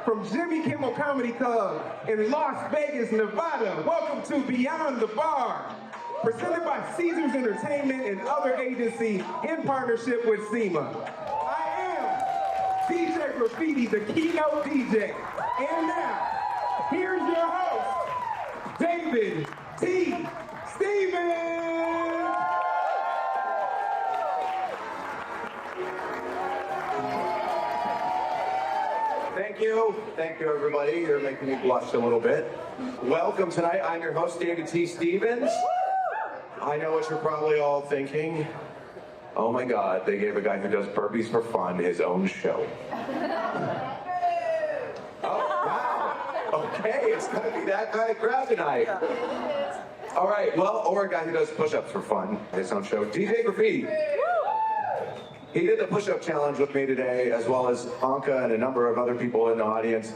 from Jimmy Kimmel Comedy Club in Las Vegas, Nevada. Welcome to Beyond the Bar, presented by Seasons Entertainment and other agencies in partnership with CEMA. I am DJ Graffiti, the keynote DJ. And now, here's your host, David T. Stevens. Thank you everybody. You're making me blush a little bit. Welcome tonight. I'm your host, David T. Stevens. I know what you're probably all thinking. Oh my God, they gave a guy who does burpees for fun his own show. Oh, wow. Okay, it's gonna be that kind of crowd tonight. All right, well, or a guy who does push-ups for fun his own show, DJ Graffiti. He did the push-up challenge with me today, as well as Anca and a number of other people in the audience.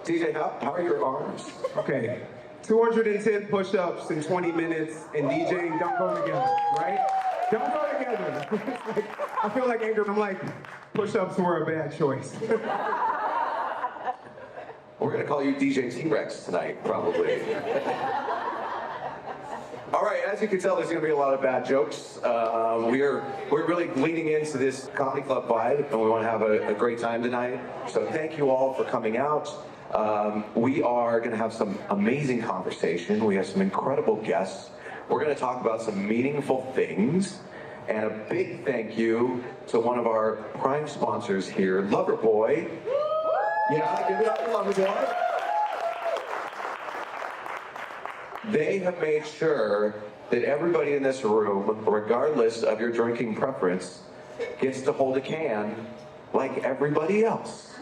DJ, how are your arms? Okay, 210 push-ups in 20 minutes, and DJing don't go together, right? Don't go together. I feel like Anchor, I'm like, push-ups were a bad choice. We're gonna call you DJ T-Rex tonight, probably. All right, as you can tell, there's going to be a lot of bad jokes. We're really leaning into this comedy club vibe, and we want to have a great time tonight. So thank you all for coming out. We are going to have some amazing conversation. We have some incredible guests. We're going to talk about some meaningful things. And a big thank you to one of our prime sponsors here, Loverboy. Yeah, give it up for Loverboy. They have made sure that everybody in this room, regardless of your drinking preference, gets to hold a can like everybody else.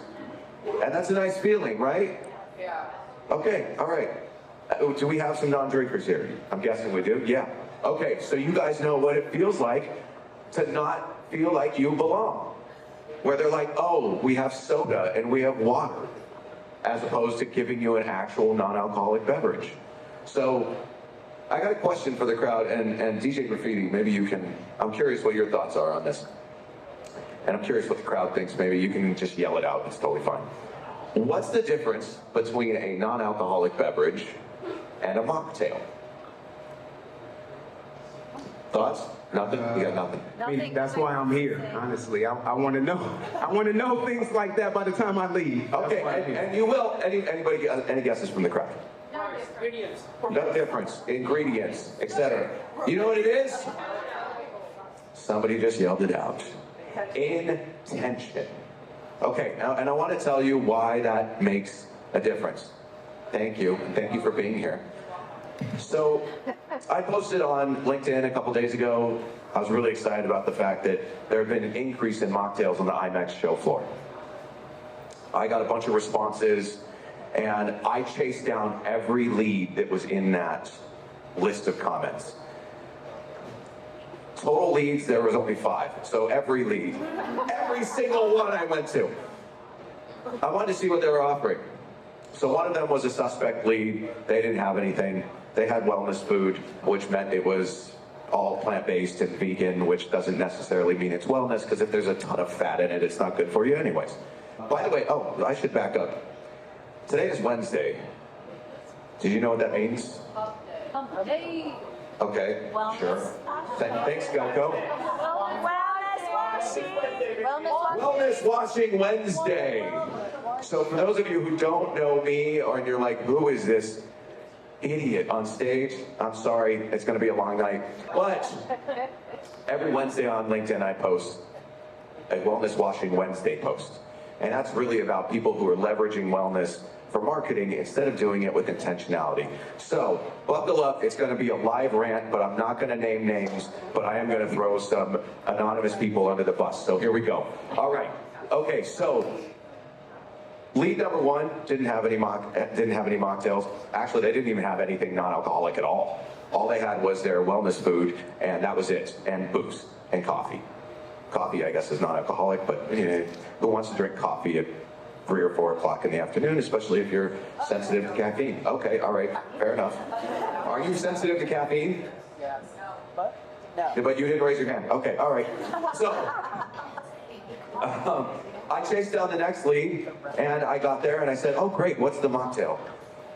And that's a nice feeling, right? Yeah. Okay, all right. Do we have some non-drinkers here? I'm guessing we do, yeah. Okay, so you guys know what it feels like to not feel like you belong. Where they're like, oh, we have soda and we have water, as opposed to giving you an actual non-alcoholic beverage. So, I got a question for the crowd, and DJ Graffiti, maybe you can, I'm curious what your thoughts are on this. And I'm curious what the crowd thinks, maybe you can just yell it out, it's totally fine. What's the difference between a non-alcoholic beverage and a mocktail? Thoughts? Nothing? You got nothing? I mean, that's why I'm here, honestly. I want to know. I want to know things like that by the time I leave. Okay, and you will. Anybody, any guesses from the crowd? Ingredients. No difference. Ingredients, etc. You know what it is? Somebody just yelled it out. Intention. Okay, now, and I want to tell you why that makes a difference. Thank you, and thank you for being here. So, I posted on LinkedIn a couple days ago. I was really excited about the fact that there had been an increase in mocktails on the IMEX show floor. I got a bunch of responses, and I chased down every lead that was in that list of comments. Total leads, there was only 5. So every lead, every single one I went to. I wanted to see what they were offering. So one of them was a suspect lead. They didn't have anything. They had wellness food, which meant it was all plant-based and vegan, which doesn't necessarily mean it's wellness, because if there's a ton of fat in it, it's not good for you anyways. By the way, oh, I should back up. Today is Wednesday. Did you know what that means? Hey. Okay, Wellness. sure. Thanks, Geico. Wellness Washing Wednesday. So for those of you who don't know me, or you're like, who is this idiot on stage? I'm sorry, it's going to be a long night. But every Wednesday on LinkedIn, I post a Wellness Washing Wednesday post. And that's really about people who are leveraging wellness for marketing instead of doing it with intentionality. So, buckle up, it's gonna be a live rant, but I'm not gonna name names, but I am gonna throw some anonymous people under the bus. So here we go. All right, okay, so lead number 1 didn't have any mocktails. Actually, they didn't even have anything non-alcoholic at all. All they had was their wellness food, and that was it, and booze and coffee. Coffee, I guess, is non-alcoholic, but you know, who wants to drink coffee at 3 or 4 o'clock in the afternoon, especially if you're sensitive to caffeine? Okay, all right, fair enough. Are you sensitive to caffeine? Yes. But? No. But you didn't raise your hand. Okay, all right. So, I chased down the next lead, and I got there, and I said, oh, great, what's the mocktail?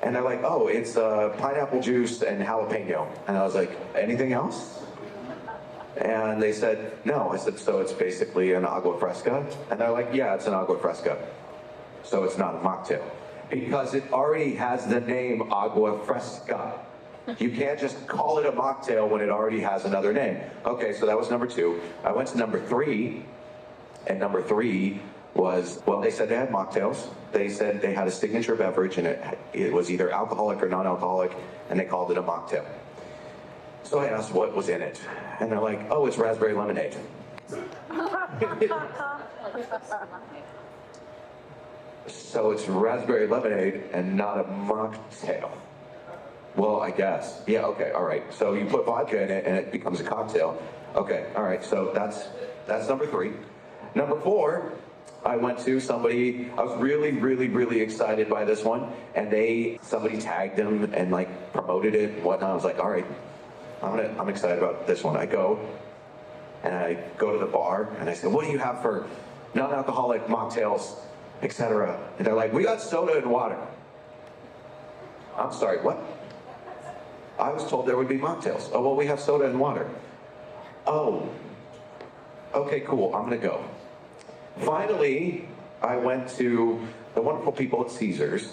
And they're like, oh, it's pineapple juice and jalapeno. And I was like, anything else? And they said, no. I said, so it's basically an agua fresca? And they're like, yeah, it's an agua fresca. So it's not a mocktail. Because it already has the name agua fresca. You can't just call it a mocktail when it already has another name. Okay, so that was number 2. I went to number 3, and number 3 was, well, they said they had mocktails. They said they had a signature beverage, and it was either alcoholic or non-alcoholic, and they called it a mocktail. So I asked what was in it, and they're like, oh, it's raspberry lemonade. So it's raspberry lemonade and not a mocktail. Well, I guess. Yeah, okay, all right. So you put vodka in it and it becomes a cocktail. Okay, all right, so that's number 3. Number 4, I went to somebody, I was really excited by this one, and somebody tagged them and like promoted it and whatnot. I was like, all right, I'm excited about this one. I go to the bar and I said, what do you have for non-alcoholic mocktails, etc.? And they're like, we got soda and water. I'm sorry, what? I was told there would be mocktails. Oh, well, we have soda and water. Oh, okay, cool, I'm gonna go. Finally, I went to the wonderful people at Caesars.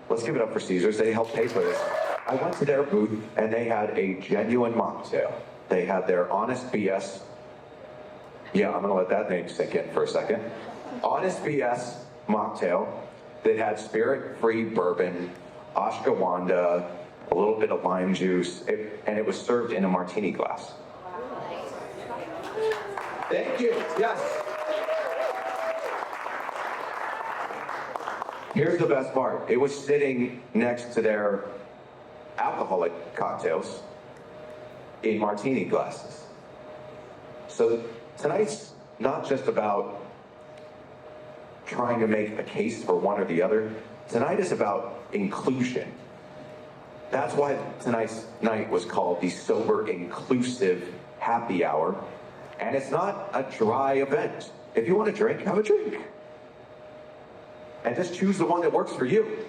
Let's give it up for Caesars, they helped pay for this. I went to their booth and they had a genuine mocktail. They had their Honest BS. Yeah, I'm gonna let that name sink in for a second. Honest BS mocktail that had spirit-free bourbon, ashwagandha, a little bit of lime juice, and it was served in a martini glass. Thank you, yes. Here's the best part. It was sitting next to their alcoholic cocktails in martini glasses. So tonight's not just about trying to make a case for one or the other. Tonight is about inclusion. That's why tonight's night was called the Sober Inclusive Happy Hour. And it's not a dry event. If you want to drink, have a drink. And just choose the one that works for you.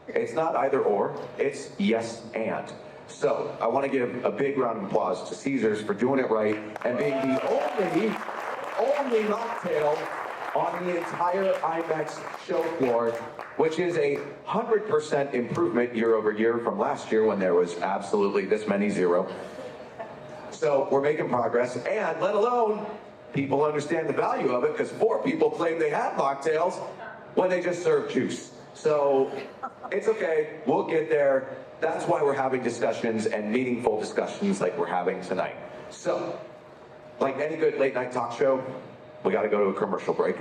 It's not either or, it's yes and. So, I want to give a big round of applause to Caesars for doing it right and being the only mocktail on the entire IMEX show floor, which is a 100% improvement year over year from last year when there was absolutely this many 0. So we're making progress, and let alone people understand the value of it, because 4 people claim they had mocktails when they just served juice. So it's okay, we'll get there. That's why we're having discussions and meaningful discussions like we're having tonight. So, like any good late night talk show, we gotta go to a commercial break.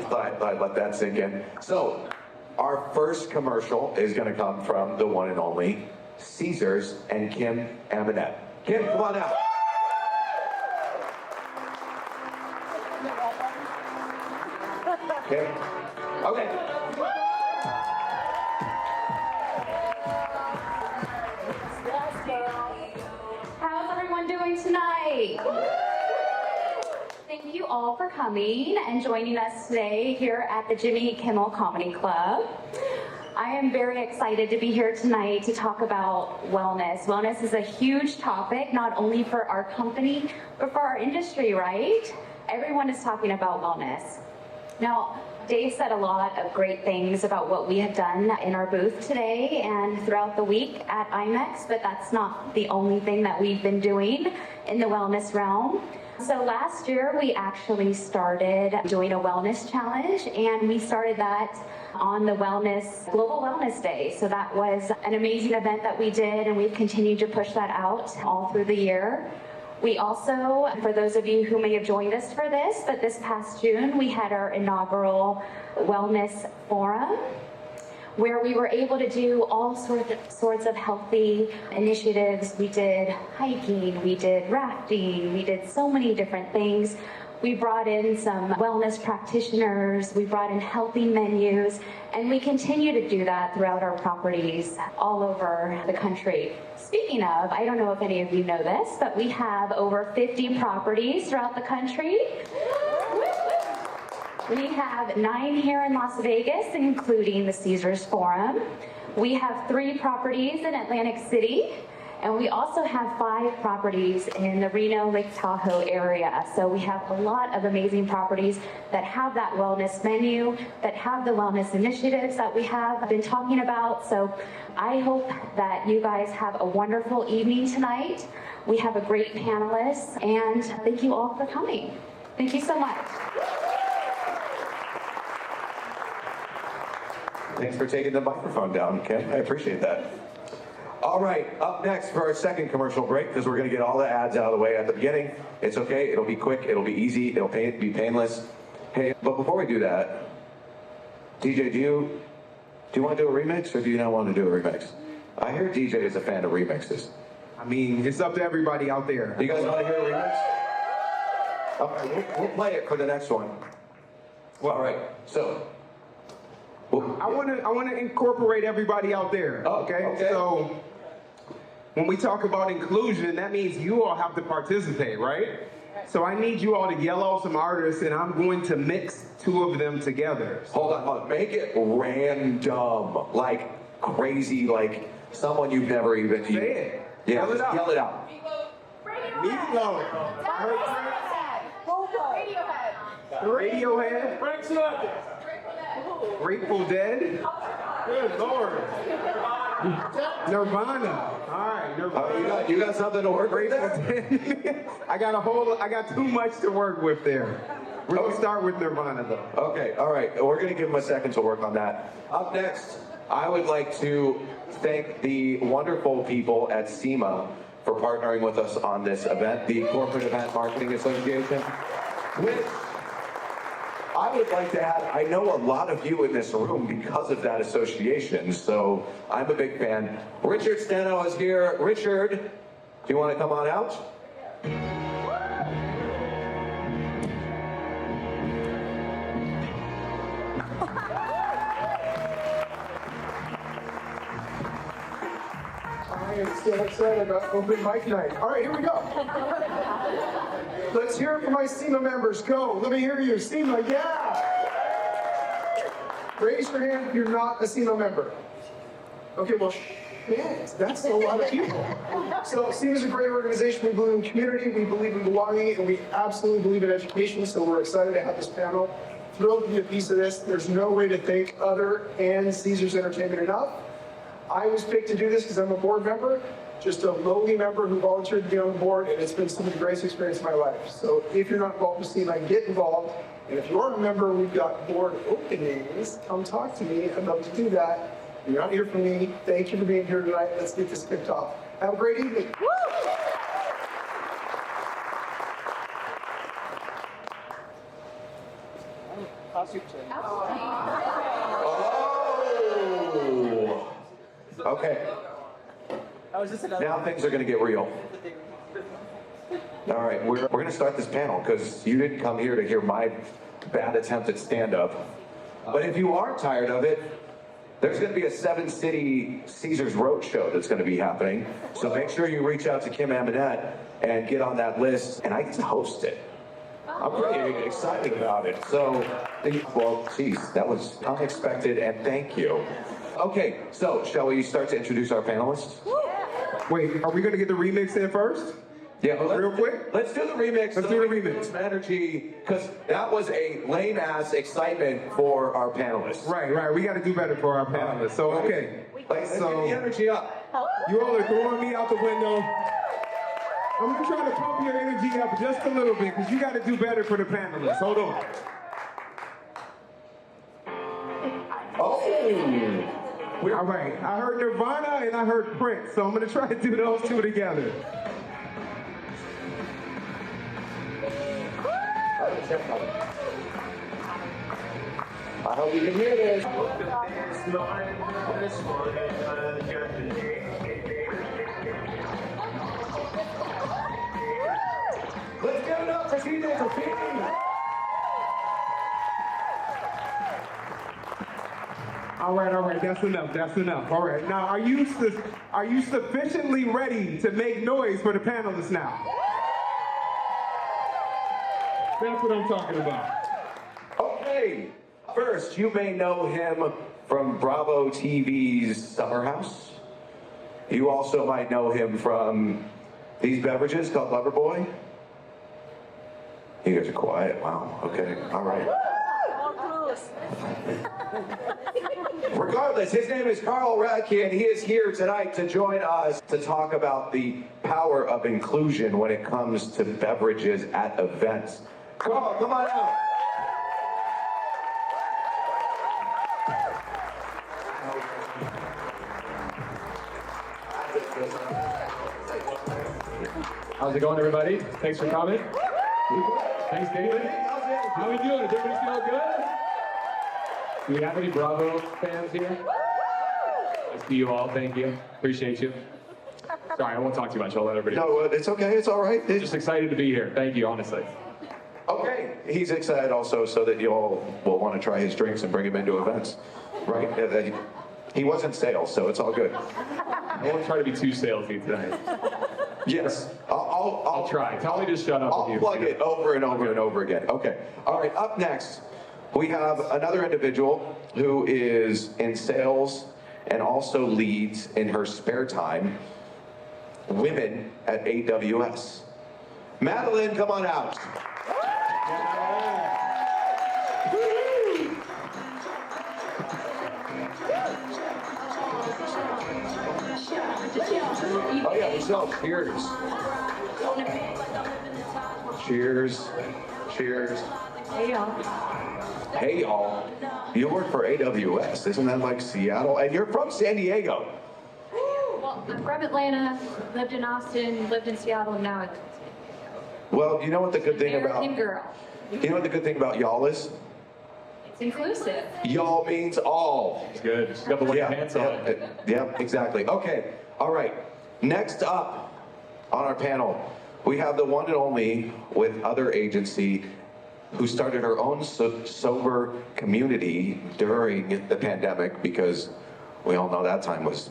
Thought I'd let that sink in. So, our first commercial is gonna come from the one and only Caesars and Kim Aminette. Kim, come on out. Kim? Okay. How's everyone doing tonight? Thank you all for coming and joining us today here at the Jimmy Kimmel Comedy Club. I am very excited to be here tonight to talk about wellness. Wellness is a huge topic, not only for our company, but for our industry, right? Everyone is talking about wellness. Now, Dave said a lot of great things about what we have done in our booth today and throughout the week at IMEX, but that's not the only thing that we've been doing in the wellness realm. So last year, we actually started doing a wellness challenge, and we started that on the Global Wellness Day. So that was an amazing event that we did, and we've continued to push that out all through the year. We also, for those of you who may have joined us for this, but this past June, we had our inaugural Wellness Forum, where we were able to do all sorts of healthy initiatives. We did hiking, we did rafting, we did so many different things We brought in some wellness practitioners, we brought in healthy menus, and we continue to do that throughout our properties all over the country. Speaking of, I don't know if any of you know this, but we have over 50 properties throughout the country. We have 9 here in Las Vegas, including the Caesars Forum. We have 3 properties in Atlantic City, and we also have 5 properties in the Reno, Lake Tahoe area. So we have a lot of amazing properties that have that wellness menu, that have the wellness initiatives that we have been talking about. So I hope that you guys have a wonderful evening tonight. We have a great panelist, and thank you all for coming. Thank you so much. Thanks for taking the microphone down, Kim. I appreciate that. All right, up next for our second commercial break, because we're going to get all the ads out of the way at the beginning. It's okay. It'll be quick. It'll be easy. It'll be painless. Hey, but before we do that, DJ, do you want to do a remix, or do you not want to do a remix? I hear DJ is a fan of remixes. I mean, it's up to everybody out there. Do you guys want to hear a remix? All right, we'll play it for the next one. Well, all right, so. I want to incorporate everybody out there. Oh, okay. So when we talk about inclusion, that means you all have to participate, right? So I need you all to yell out some artists, and I'm going to mix 2 of them together. Hold on. Make it random, like crazy, like someone you've never even. Say it. Yeah, Yell it out. Yell it out. Meatloaf. Radiohead. Frank Sinatra. Grateful Dead. Good Lord. Nirvana. All right, Nirvana. You got something to work with Grateful there? Dead. I got too much to work with there. We're gonna start with Nirvana though. Okay, all right. We're gonna give him a second to work on that. Up next, I would like to thank the wonderful people at CEMA for partnering with us on this event, the Corporate Event Marketing Association, which I would like to have. I know a lot of you in this room because of that association, so I'm a big fan. Richard Steno is here. Richard, do you want to come on out? I am still excited about open mic night. All right, here we go. Let's hear it for my CEMA members. Go. Let me hear you. CEMA, yeah. Raise your hand if you're not a CEMA member. Okay, well, shit, that's a lot of people. So CEMA is a great organization. We believe in community, we believe in belonging, and we absolutely believe in education. So we're excited to have this panel. Thrilled to be a piece of this. There's no way to thank other and Caesars Entertainment enough. I was picked to do this because I'm a board member, just a lowly member who volunteered to be on the board, and it's been some of the greatest experience of my life. So if you're not involved with CEMA, get involved. And if you are a member, we've got board openings. Come talk to me. I'd love to do that. You're not here for me. Thank you for being here tonight. Let's get this kicked off. Have a great evening. Woo! Oh! Okay. Now things are going to get real. All right, we're going to start this panel because you didn't come here to hear my bad attempt at stand-up. But if you are tired of it, there's going to be a 7-city Caesars Roadshow that's going to be happening. So make sure you reach out to Kim Amonette and get on that list, and I get to host it. I'm pretty excited about it. So, well, geez, that was unexpected, and thank you. Okay, so shall we start to introduce our panelists? Wait, are we gonna get the remix in first? Yeah, well, real quick? Let's do the remix. Let's do the remix. Some energy, because that was a lame-ass excitement for our panelists. Right. We gotta do better for our panelists. So, okay. Let's get the energy up. You all are throwing me out the window. I'm gonna try to pump your energy up just a little bit, because you gotta do better for the panelists. Hold on. Oh! All right, I heard Nirvana and I heard Prince, so I'm gonna try to do those 2 together. I hope you can hear this. Let's give it up for Seasons Entertainment. All right, that's enough. All right, now are you sufficiently ready to make noise for the panelists now? That's what I'm talking about. Okay, first, you may know him from Bravo TV's Summer House. You also might know him from these beverages called Loverboy. You guys are quiet. Wow. Okay. All right. Regardless, his name is Carl Radke, and he is here tonight to join us to talk about the power of inclusion when it comes to beverages at events. Carl, come on out. How's it going, everybody? Thanks for coming. Thanks, David. How we doing? Is everybody feel good? Do we have any Bravo fans here? I see you all. Thank you. Appreciate you. Sorry, I won't talk too much. I'll let everybody. No, it's okay. It's all right. Just excited to be here. Thank you, honestly. Okay. He's excited also so that you all will want to try his drinks and bring him into events, right? He was in sales, so it's all good. I won't try to be too salesy tonight. Yes. I'll try. Tell me to shut up. I'll plug it over and over and over again. Okay. All right. Up next, we have another individual who is in sales and also leads in her spare time women at AWS. Madelyn, come on out. Oh yeah, so cheers. Cheers. Cheers. Hey, y'all. Hey y'all. You work for AWS, isn't that like Seattle? And you're from San Diego. Well, I'm from Atlanta, lived in Austin, lived in Seattle, and now I live in San Diego. Well, you know what the good thing about American girl. you know what the good thing about y'all is? It's inclusive. Y'all means all. It's good. Just got the white pants on. Yeah, exactly. Okay. All right. Next up on our panel, we have the one and only with other agency who started her own sober community during the pandemic because we all know that time was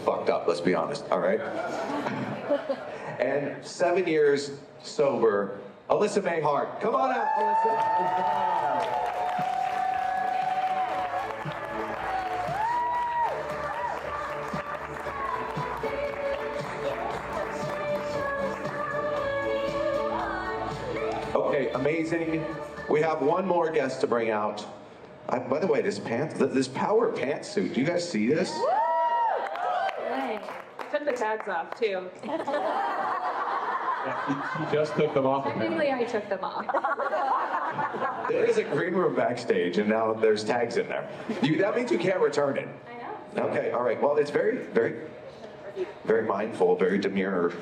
fucked up, let's be honest, all right? And 7 years sober, Alyssa May Hart. Come on out, Alyssa. Okay, amazing. We have one more guest to bring out. By the way, this power pantsuit, do you guys see this? Hey. Took the tags off, too. He just took them off. Technically, I took them off. There is a green room backstage, and now there's tags in there. That means you can't return it. I know. Okay, all right. Well, it's very, very, very mindful, very demure.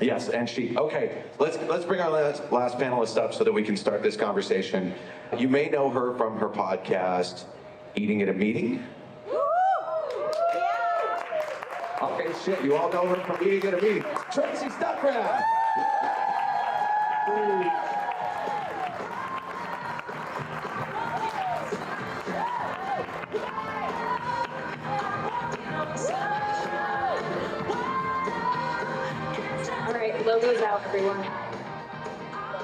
Yes, and she. Okay, let's bring our last panelist up so that we can start this conversation. You may know her from her podcast, Eating at a Meeting. Okay, shit, you all know her from Eating at a Meeting. Tracy Stuckcraft. Logo's out, everyone.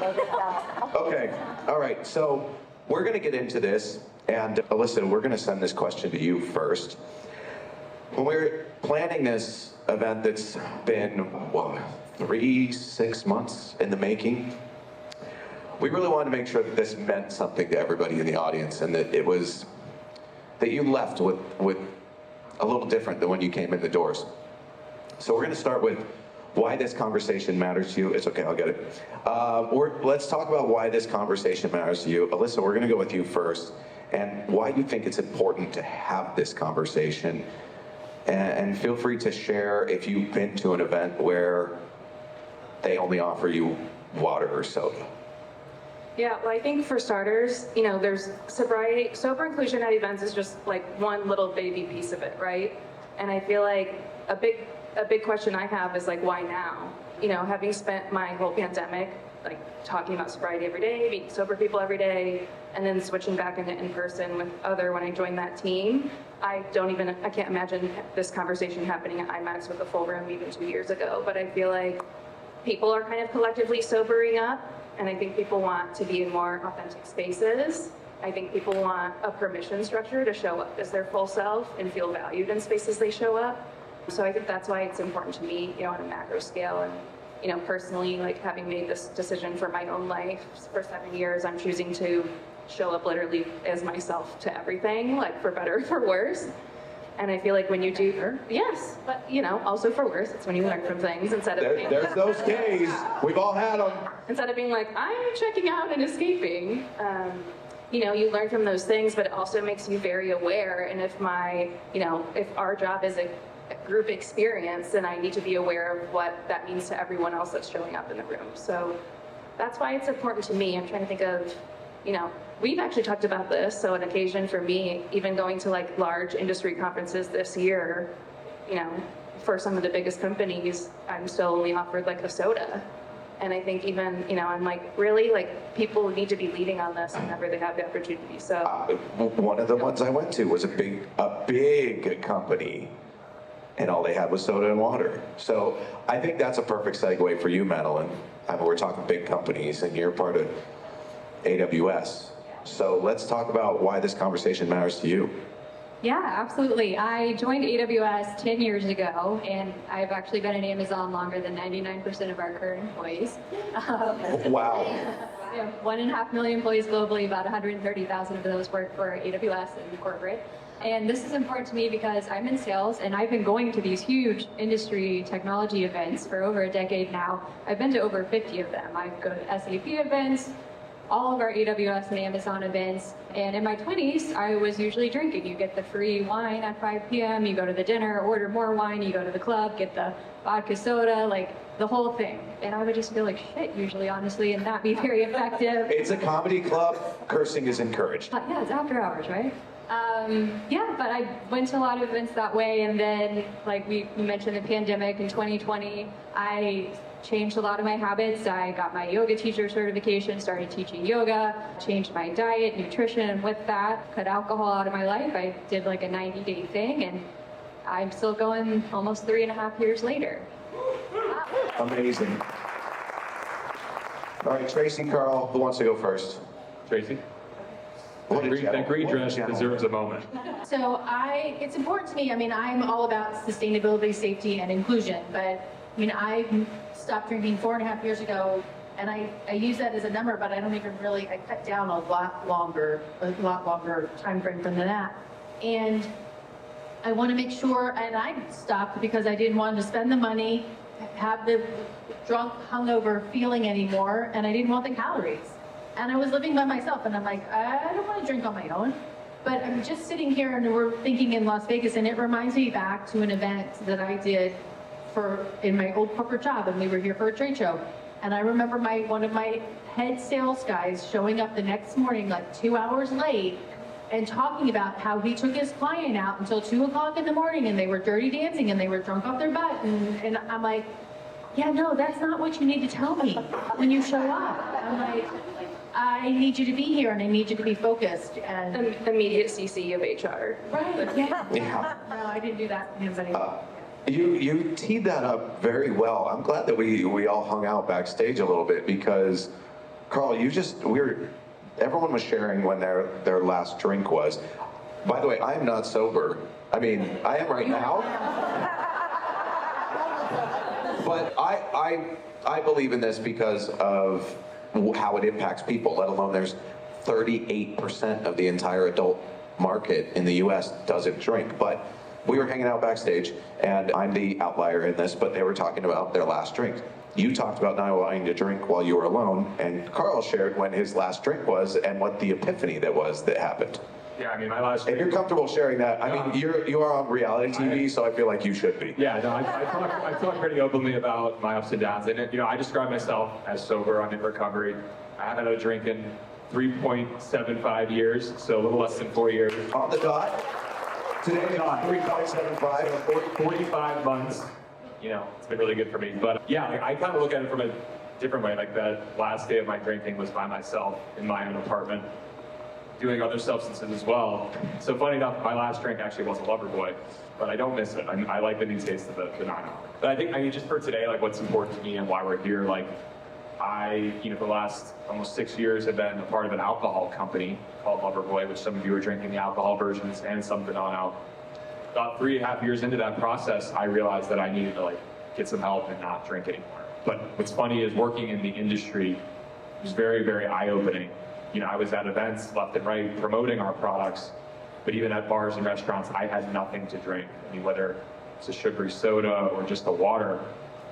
Logo's out. Okay, all right, so we're gonna get into this, and Alyssa, we're gonna send this question to you first. When we were planning this event that's been, what, 6 months in the making, we really wanted to make sure that this meant something to everybody in the audience and that that you left with a little different than when you came in the doors. So we're gonna start with why this conversation matters to you. It's okay, I'll get it. Let's talk about why this conversation matters to you. Alyssa, we're gonna go with you first, and why you think it's important to have this conversation. And feel free to share if you've been to an event where they only offer you water or soda. Yeah, well, I think for starters, there's sober inclusion at events is just like one little baby piece of it, right? And I feel like a big question I have is like, why now? you know, having spent my whole pandemic, like, talking about sobriety every day, meeting sober people every day, and then switching back into in-person with other when I joined that team, I can't imagine this conversation happening at IMEX with a full room even 2 years ago. But I feel like people are kind of collectively sobering up, and I think people want to be in more authentic spaces. I think people want a permission structure to show up as their full self and feel valued in spaces they show up. So I think that's why it's important to me, you know, on a macro scale. And, you know, personally, like, having made this decision for my own life for 7 years, I'm choosing to show up literally as myself to everything, like, for better or for worse. And I feel like when you do, yes, but, you know, also for worse, it's when you learn from things instead of There's those days. We've all had them. Instead of being like, I'm checking out and escaping. You know, you learn from those things, but it also makes you very aware. And if if our job is a group experience, then I need to be aware of what that means to everyone else that's showing up in the room. So that's why it's important to me. I'm trying to think of, you know, we've actually talked about this. So an occasion for me, even going to like large industry conferences this year, you know, for some of the biggest companies, I'm still only offered like a soda. And I think even, you know, I'm like, really, like, people need to be leading on this whenever they have the opportunity. So one of the ones I went to was a big company, and all they had was soda and water. So I think that's a perfect segue for you, Madelyn. I mean, we're talking big companies, and you're part of AWS. So let's talk about why this conversation matters to you. Yeah, absolutely. I joined AWS 10 years ago, and I've actually been at Amazon longer than 99% of our current employees. Wow. We have 1.5 million employees globally, about 130,000 of those work for AWS and corporate. And this is important to me because I'm in sales, and I've been going to these huge industry technology events for over a decade now. I've been to over 50 of them. I go to SAP events, all of our AWS and Amazon events. And in my 20s, I was usually drinking. You get the free wine at 5 p.m., you go to the dinner, order more wine, you go to the club, get the vodka soda, like the whole thing. And I would just feel like shit usually, honestly, and not be very effective. It's a comedy club. Cursing is encouraged. Yeah, it's after hours, right? Yeah, but I went to a lot of events that way, and then, like we mentioned the pandemic in 2020, I changed a lot of my habits. I got my yoga teacher certification, started teaching yoga, changed my diet, nutrition, and with that, cut alcohol out of my life. I did like a 90-day thing, and I'm still going almost 3.5 years later. Amazing. All right, Tracy, Carl, who wants to go first? Tracy? That green dress deserves a moment. So it's important to me. I mean, I'm all about sustainability, safety, and inclusion, but I mean, I stopped drinking 4.5 years ago, and I use that as a number, but I don't even really, I cut down a lot longer time frame than that. And I want to make sure, and I stopped because I didn't want to spend the money, have the drunk, hungover feeling anymore, and I didn't want the calories. And I was living by myself, and I'm like, I don't want to drink on my own. But I'm just sitting here, and we're thinking in Las Vegas, and it reminds me back to an event that I did in my old corporate job, and we were here for a trade show. And I remember one of my head sales guys showing up the next morning, like 2 hours late, and talking about how he took his client out until 2 o'clock in the morning, and they were dirty dancing, and they were drunk off their butt. And I'm like, yeah, no, that's not what you need to tell me when you show up. I'm like, I need you to be here, and I need you to be focused. And immediate CC of HR. Right, yeah. Yeah. No, I didn't do that to him, but You teed that up very well. I'm glad that we all hung out backstage a little bit because, Carl, everyone was sharing when their last drink was. By the way, I am not sober. I mean, I am right now. But I believe in this because of how it impacts people, let alone there's 38% of the entire adult market in the US doesn't drink. But we were hanging out backstage, and I'm the outlier in this, but they were talking about their last drink. You talked about not wanting to drink while you were alone, and Carl shared when his last drink was and what the epiphany that happened. Yeah, I mean, my last If drink... you're comfortable sharing that, I mean, you are on reality TV, so I feel like you should be. Yeah, no, I talk pretty openly about my ups and downs, and I describe myself as sober. I'm in recovery. I haven't had a drink in 3.75 years, so a little less than 4 years. On the dot. Today, 3.75. 45 months. it's been really good for me. But yeah, I kind of look at it from a different way. Like that last day of my drinking was by myself in my own apartment, doing other substances as well. So funny enough, my last drink actually was a Loverboy, but I don't miss it. I like the new taste of the non-alcoholic. But I think, just for today, like what's important to me and why we're here, like I, for the last almost 6 years have been a part of an alcohol company called Loverboy, which some of you are drinking the alcohol versions and some of the non-alcohol. About 3.5 years into that process, I realized that I needed to get some help and not drink anymore. But what's funny is working in the industry was very, very eye-opening. I was at events left and right promoting our products, but even at bars and restaurants, I had nothing to drink. Whether it's a sugary soda or just a water.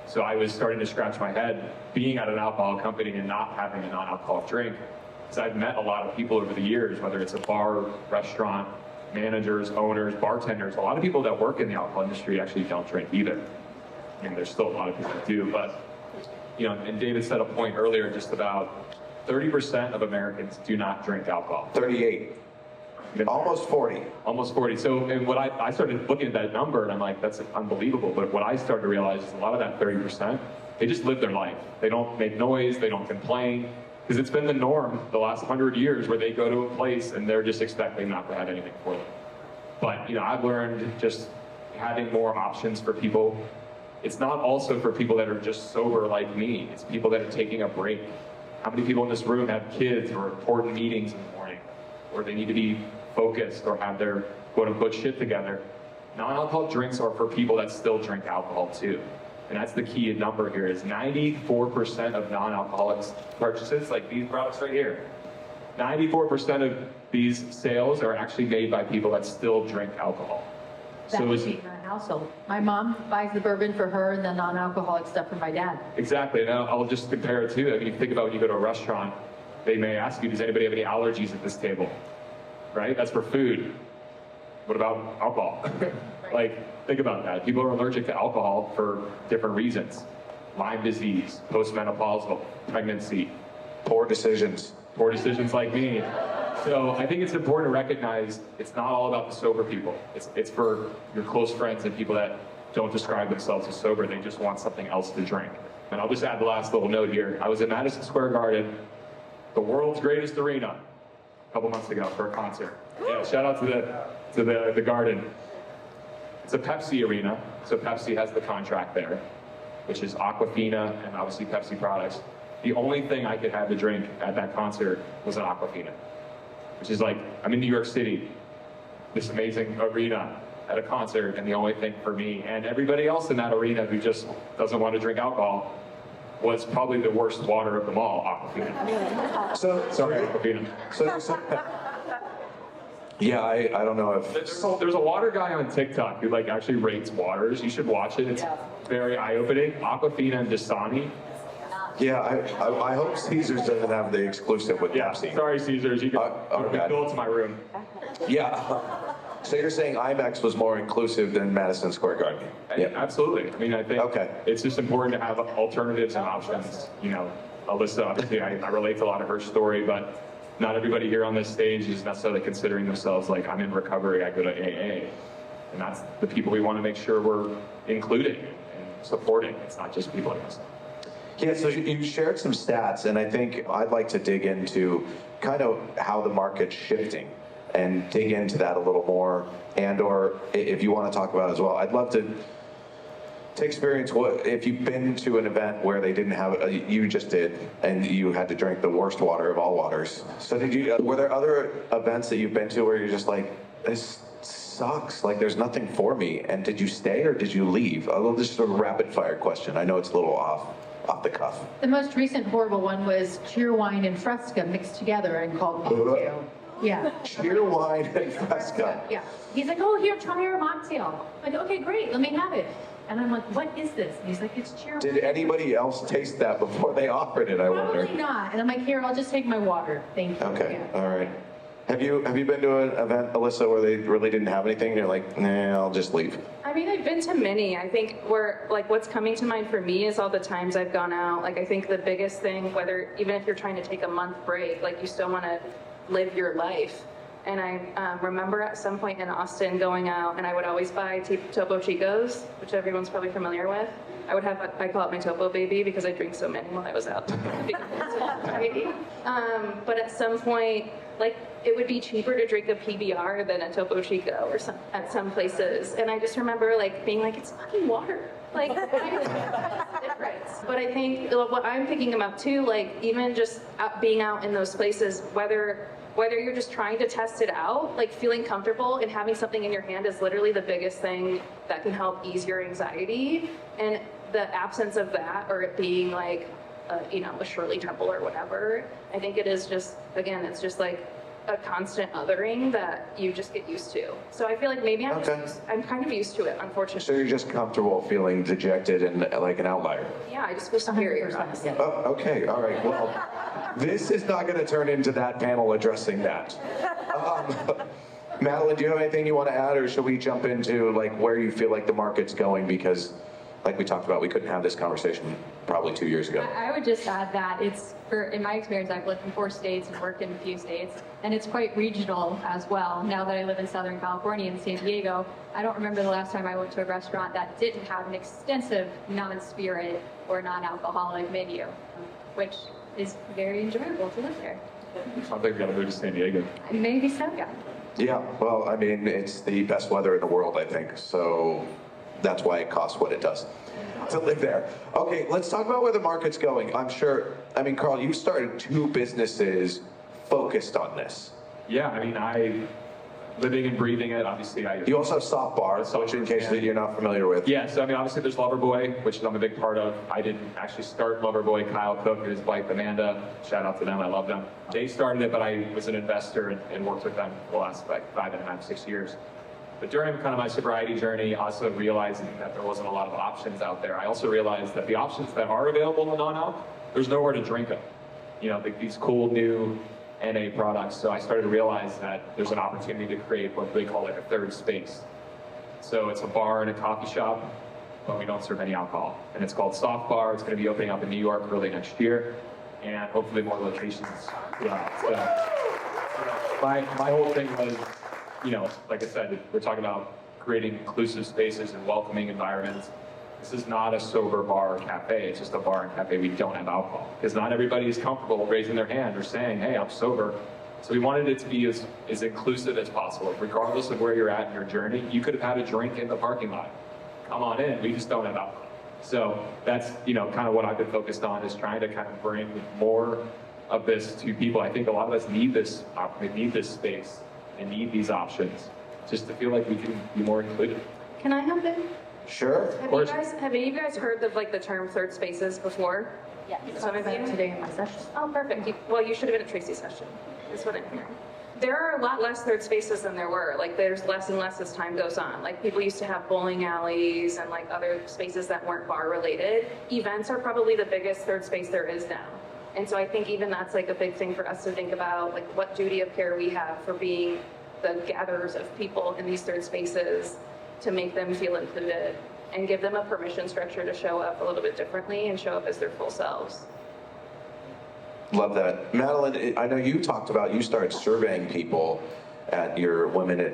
So I was starting to scratch my head being at an alcohol company and not having a non-alcoholic drink. Because I've met a lot of people over the years, whether it's a bar, restaurant, managers, owners, bartenders, a lot of people that work in the alcohol industry actually don't drink either. There's still a lot of people that do, but, and David said a point earlier just about 30% of Americans do not drink alcohol. 38. Almost 40. Almost 40. So, and what I started looking at that number and I'm like, that's unbelievable. But what I started to realize is a lot of that 30%, they just live their life. They don't make noise, they don't complain. Because it's been the norm the last 100 years where they go to a place and they're just expecting not to have anything for them. But, I've learned just having more options for people. It's not also for people that are just sober like me. It's people that are taking a break. How many people in this room have kids or important meetings in the morning, or they need to be focused or have their quote-unquote shit together? Non-alcoholic drinks are for people that still drink alcohol too. And that's the key number here is 94% of non-alcoholic purchases, like these products right here, 94% of these sales are actually made by people that still drink alcohol. That would be my household. My mom buys the bourbon for her and the non-alcoholic stuff for my dad. Exactly, and I'll just compare it too. You think about when you go to a restaurant, they may ask you, does anybody have any allergies at this table? Right? That's for food. What about alcohol? Think about that. People are allergic to alcohol for different reasons. Lyme disease, postmenopausal, pregnancy. Poor decisions. Poor decisions like me. So I think it's important to recognize it's not all about the sober people. It's for your close friends and people that don't describe themselves as sober. They just want something else to drink. And I'll just add the last little note here. I was at Madison Square Garden, the world's greatest arena, a couple months ago for a concert. Yeah, shout out to the Garden. It's a Pepsi arena, so Pepsi has the contract there, which is Aquafina and obviously Pepsi products. The only thing I could have to drink at that concert was an Aquafina, which is I'm in New York City, this amazing arena at a concert, and the only thing for me and everybody else in that arena who just doesn't want to drink alcohol was probably the worst water of them all, Aquafina. Sorry, Aquafina. Yeah, I don't know if... There's a water guy on TikTok who actually rates waters. You should watch it. It's very eye-opening. Aquafina and Dasani. Yeah, I hope Caesars doesn't have the exclusive with Pepsi. Sorry, Caesars. You can go to my room. Yeah. So you're saying IMEX was more inclusive than Madison Square Garden? Yeah, absolutely. I think it's just important to have alternatives and options. Alyssa, obviously, I relate to a lot of her story, but not everybody here on this stage is necessarily considering themselves I'm in recovery, I go to AA. And that's the people we want to make sure we're including and supporting. It's not just people like us. Yeah, so you shared some stats, and I think I'd like to dig into kind of how the market's shifting and dig into that a little more, and or if you want to talk about it as well. I'd love to experience if you've been to an event where they didn't have it, you just did, and you had to drink the worst water of all waters. So were there other events that you've been to where you're just this sucks, there's nothing for me, and did you stay or did you leave? This is a rapid fire question. I know it's a little off the cuff. The most recent horrible one was Cheerwine and Fresca mixed together and called Mocktail. Yeah. Cheerwine and Fresca. Yeah. He's like, oh, here, try our mocktail. I'm like, okay, great, let me have it. And I'm like, what is this? And he's like, it's Cheerwine. Did anybody else taste that before they offered it, I wonder? Probably not. And I'm like, here, I'll just take my water. Thank you. Okay, all right. Have you been to an event, Alyssa, where they really didn't have anything and you're like, nah, I'll just leave? I've been to many. I think where, what's coming to mind for me is all the times I've gone out. I think the biggest thing, even if you're trying to take a month break, you still want to live your life. And I remember at some point in Austin going out, and I would always buy Topo Chicos, which everyone's probably familiar with. I call it my Topo baby because I drink so many while I was out. But at some point, like, it would be cheaper to drink a PBR than a Topo Chico at some places. And I just remember like being like, it's fucking water. Like, what's the difference? But I think what I'm thinking about too, like even just being out in those places, whether you're just trying to test it out, like feeling comfortable and having something in your hand is literally the biggest thing that can help ease your anxiety. And the absence of that, or it being like, a Shirley Temple or whatever, I think it is just, again, it's just like a constant othering that you just get used to. So I feel like maybe I'm kind of used to it, unfortunately. So you're just comfortable feeling dejected and like an outlier? Yeah, I just feel superior, honestly. Oh, okay, all right. Well, this is not going to turn into that panel addressing that. Madelyn, do you have anything you want to add, or should we jump into like where you feel like the market's going? Because like we talked about, we couldn't have this conversation probably 2 years ago. I would just add that in my experience, I've lived in 4 states and worked in a few states, and it's quite regional as well. Now that I live in Southern California in San Diego, I don't remember the last time I went to a restaurant that didn't have an extensive non-spirit or non-alcoholic menu, which is very enjoyable to live there. Sounds like we gotta move to San Diego. Maybe so, yeah. Yeah, well, I mean, it's the best weather in the world, I think, so that's why it costs what it does to live there. Okay, let's talk about where the market's going. Carl, you started 2 businesses focused on this. Yeah, living and breathing it, obviously. You also have Soft Bar, which in case that you're not familiar with. Yeah, so obviously there's Loverboy, which I'm a big part of. I didn't actually start Loverboy. Kyle Cook and his wife Amanda, shout out to them, I love them. They started it, but I was an investor and worked with them for the last 5.5, 6 years. But during kind of my sobriety journey, also realizing that there wasn't a lot of options out there, I also realized that the options that are available in non-alc, there's nowhere to drink them. These cool new NA products. So I started to realize that there's an opportunity to create what they call like a third space. So it's a bar and a coffee shop, but we don't serve any alcohol. And it's called Soft Bar. It's going to be opening up in New York early next year, and hopefully more locations. So my whole thing was, like I said, we're talking about creating inclusive spaces and welcoming environments. This is not a sober bar or cafe. It's just a bar and cafe. We don't have alcohol because not everybody is comfortable raising their hand or saying, hey, I'm sober. So we wanted it to be as inclusive as possible. Regardless of where you're at in your journey, you could have had a drink in the parking lot. Come on in. We just don't have alcohol. So that's, kind of what I've been focused on, is trying to kind of bring more of this to people. I think a lot of us need this space and need these options just to feel like we can be more included. Can I hop in? Sure. Have any of you guys heard of like the term third spaces before? Yeah, Some of you? today in my session. Oh, perfect. You should have been at Tracy's session. Is what I'm hearing. There are a lot less third spaces than there were. Like, there's less and less as time goes on. Like, people used to have bowling alleys and like other spaces that weren't bar related. Events are probably the biggest third space there is now. And so I think even that's like a big thing for us to think about, like what duty of care we have for being the gatherers of people in these third spaces to make them feel included and give them a permission structure to show up a little bit differently and show up as their full selves. Love that. Madelyn, I know you talked about, you started surveying people at your Women at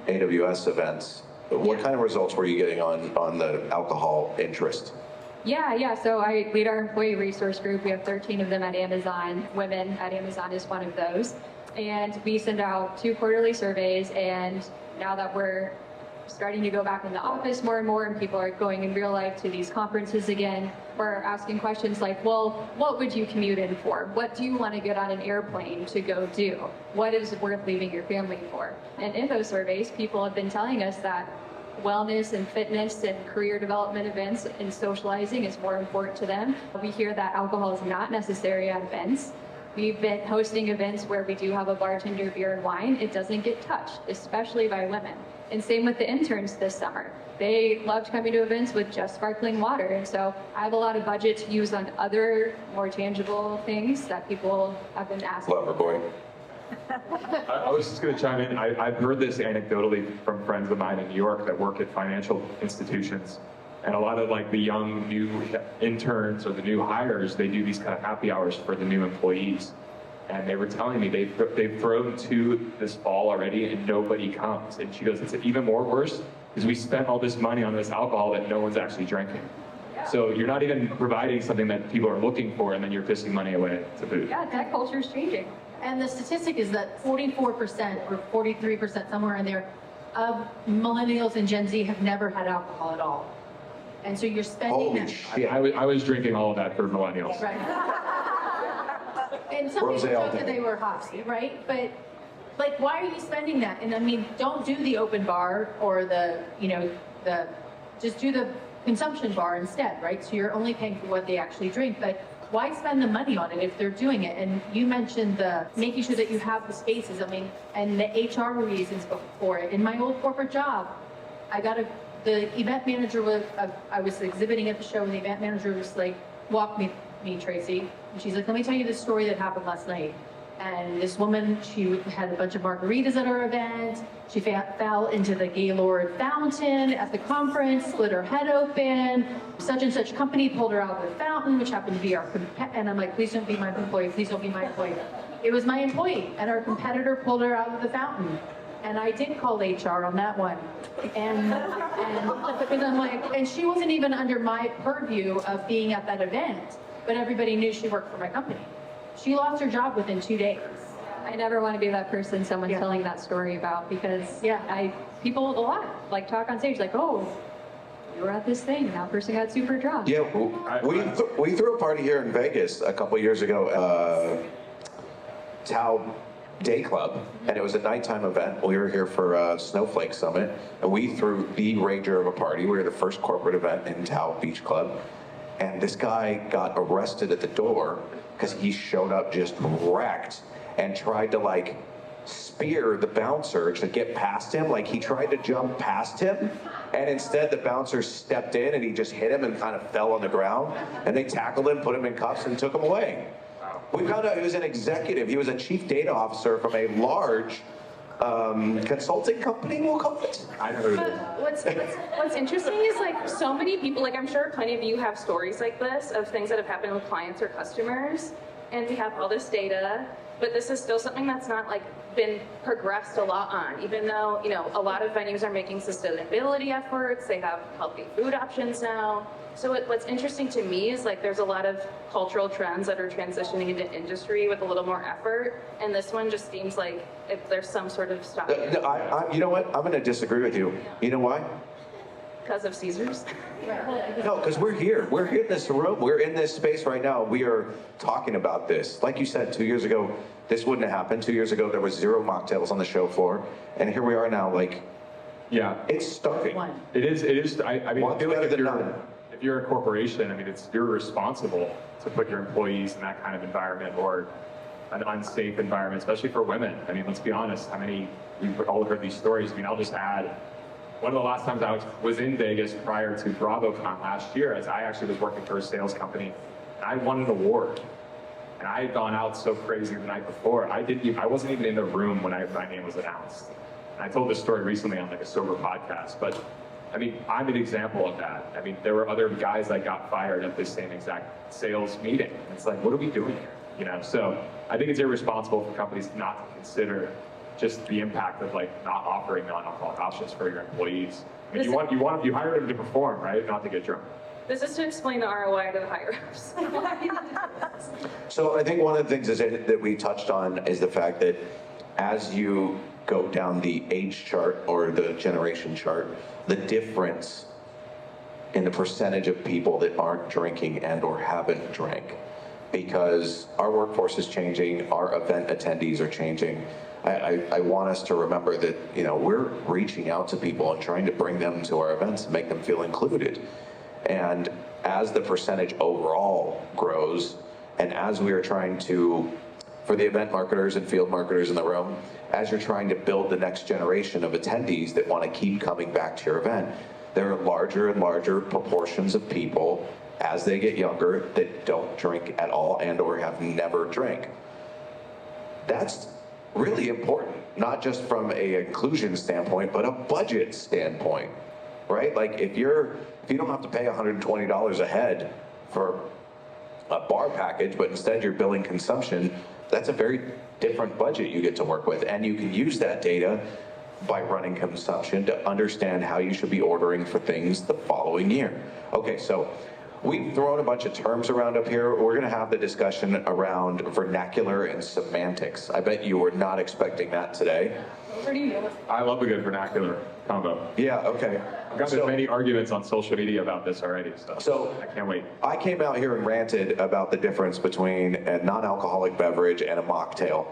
AWS events. What kind of results were you getting on the alcohol interest? Yeah. So I lead our employee resource group. We have 13 of them at Amazon. Women at Amazon is one of those. And we send out 2 quarterly surveys. And now that we're starting to go back in the office more and more, and people are going in real life to these conferences again, we're asking questions like, well, what would you commute in for? What do you want to get on an airplane to go do? What is worth leaving your family for? And in those surveys, people have been telling us that wellness and fitness and career development events and socializing is more important to them. We hear that alcohol is not necessary at events. We've been hosting events where we do have a bartender, beer and wine. It doesn't get touched, especially by women. And same with the interns this summer. They loved coming to events with just sparkling water. And so I have a lot of budget to use on other more tangible things that people have been asking. Loverboy. I was just going to chime in. I've heard this anecdotally from friends of mine in New York that work at financial institutions. And a lot of like the young new interns or the new hires, they do these kind of happy hours for the new employees. and they were telling me they've thrown to this fall already and nobody comes. And she goes, it's even more worse because we spent all this money on this alcohol that no one's actually drinking. So you're not even providing something that people are looking for, and then you're pissing money away to food. Yeah, that culture is changing. And the statistic is that 44% or 43%, somewhere in there, of millennials and Gen Z have never had alcohol at all. And so you're spending Holy that. shit. I was drinking all of that for millennials. Right. And some people Rosé all joke that day. they were hoppsy, right? But like, why are you spending that? And I mean, don't do the open bar or just do the consumption bar instead, right? So you're only paying for what they actually drink. But why spend the money on it if they're doing it? And you mentioned the making sure that you have the spaces. I mean, and the HR reasons for it. In my old corporate job, the event manager I was exhibiting at the show, and the event manager was like, walk me, Tracy. And she's like, let me tell you the story that happened last night. And this woman, she had a bunch of margaritas at her event. She fell into the Gaylord fountain at the conference, split her head open. Such and such company pulled her out of the fountain, which happened to be our competitor. And I'm like, please don't be my employee. Please don't be my employee. It was my employee, and our competitor pulled her out of the fountain. And I did call HR on that one. And because I'm like, and she wasn't even under my purview of being at that event, but everybody knew she worked for my company. She lost her job within 2 days. I never want to be that person someone's telling that story about, because people a lot like talk on stage like, oh, you were at this thing and that person got super drunk. Yeah, we threw a party here in Vegas a couple years ago, Tao Day Club, and it was a nighttime event. We were here for Snowflake Summit, and we threw the rager of a party. We were the first corporate event in Tao Beach Club, and this guy got arrested at the door because he showed up just wrecked and tried to like spear the bouncer to get past him. Like he tried to jump past him, and instead the bouncer stepped in and he just hit him and kind of fell on the ground, and they tackled him, put him in cuffs, and took him away. We found out he was an executive. He was a chief data officer from a large consulting company, we'll call it. I never did. What's interesting is like so many people, like I'm sure plenty of you have stories like this of things that have happened with clients or customers, and we have all this data, but this is still something that's not like been progressed a lot on, even though, a lot of venues are making sustainability efforts, they have healthy food options now. So what's interesting to me is like there's a lot of cultural trends that are transitioning into industry with a little more effort, and this one just seems like if there's some sort of stop. You know what? I'm going to disagree with you. You know why? Because of Caesars. No, because we're here. We're in this room. We're in this space right now. We are talking about this. Like you said, 2 years ago, this wouldn't have happened. 2 years ago, there was 0 mocktails on the show floor, and here we are now. Like, yeah, it's starting. It is. I mean, I feel like if you're a corporation, I mean, you're responsible to put your employees in that kind of environment or an unsafe environment, especially for women. I mean, let's be honest. We've all heard these stories. I mean, I'll just add, one of the last times I was in Vegas prior to BravoCon last year, as I actually was working for a sales company, and I won an award. And I had gone out so crazy the night before. I wasn't even in the room when my name was announced. And I told this story recently on like a sober podcast, but I mean, I'm an example of that. I mean, there were other guys that got fired at this same exact sales meeting. It's like, what are we doing here? So I think it's irresponsible for companies not to consider just the impact of like not offering non-alcoholic options for your employees. I mean, you hired them to perform, right? Not to get drunk. This is to explain the ROI to the higher ups. So I think one of the things that we touched on is the fact that as you go down the age chart or the generation chart, the difference in the percentage of people that aren't drinking and or haven't drank, because our workforce is changing, our event attendees are changing. I want us to remember that we're reaching out to people and trying to bring them to our events and make them feel included. And as the percentage overall grows, and as we are trying to, for the event marketers and field marketers in the room, as you're trying to build the next generation of attendees that want to keep coming back to your event, there are larger and larger proportions of people as they get younger that don't drink at all and or have never drank. That's really important, not just from a inclusion standpoint, but a budget standpoint, right? Like if you don't have to pay $120 a head for a bar package, but instead you're billing consumption, that's a very different budget you get to work with, and you can use that data by running consumption to understand how you should be ordering for things the following year. Okay, so we've thrown a bunch of terms around up here. We're going to have the discussion around vernacular and semantics. I bet you were not expecting that today. I love a good vernacular combo. Yeah, okay. I've got many arguments on social media about this already, so I can't wait. I came out here and ranted about the difference between a non-alcoholic beverage and a mocktail.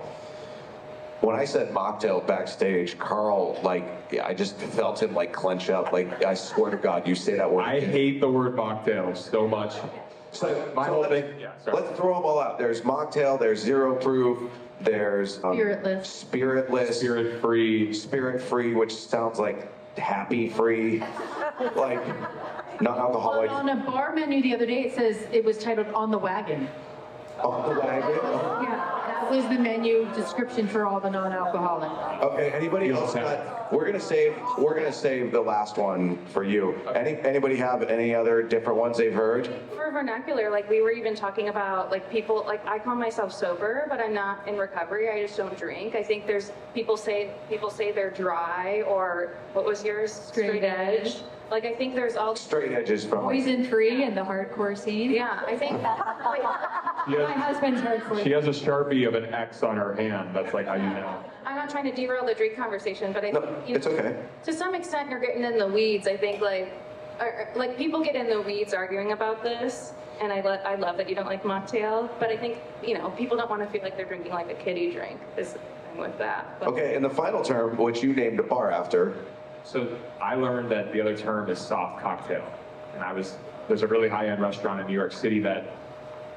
When I said mocktail backstage, Carl, I just felt him clench up. I swear to God, you say that word. I hate the word mocktail so much. So whole thing. Yeah, let's throw them all out. There's mocktail, there's zero proof, there's spiritless, spirit-free, which sounds like happy-free, non-alcoholic. On a bar menu the other day, it says it was titled "On the Wagon." On the wagon? Yeah, that was the menu description for all the non-alcoholic. Okay, anybody else got? We're gonna save the last one for you. Anybody have any other different ones they've heard? For vernacular, we were even talking about people, I call myself sober, but I'm not in recovery. I just don't drink. I think there's people say they're dry, or what was yours? Straight edge. I think there's all straight edges from poison free and the hardcore scene. Yeah, I think my husband's hardcore. She has a Sharpie of an X on her hand. That's how you know. I'm not trying to derail the drink conversation, but I think it's okay. To some extent, you're getting in the weeds. I think people get in the weeds arguing about this, and I love that you don't like mocktail, but I think people don't want to feel like they're drinking like a kiddie drink. Is the thing with that. But. Okay, and the final term, which you named a bar after. So I learned that the other term is soft cocktail, and there's a really high-end restaurant in New York City that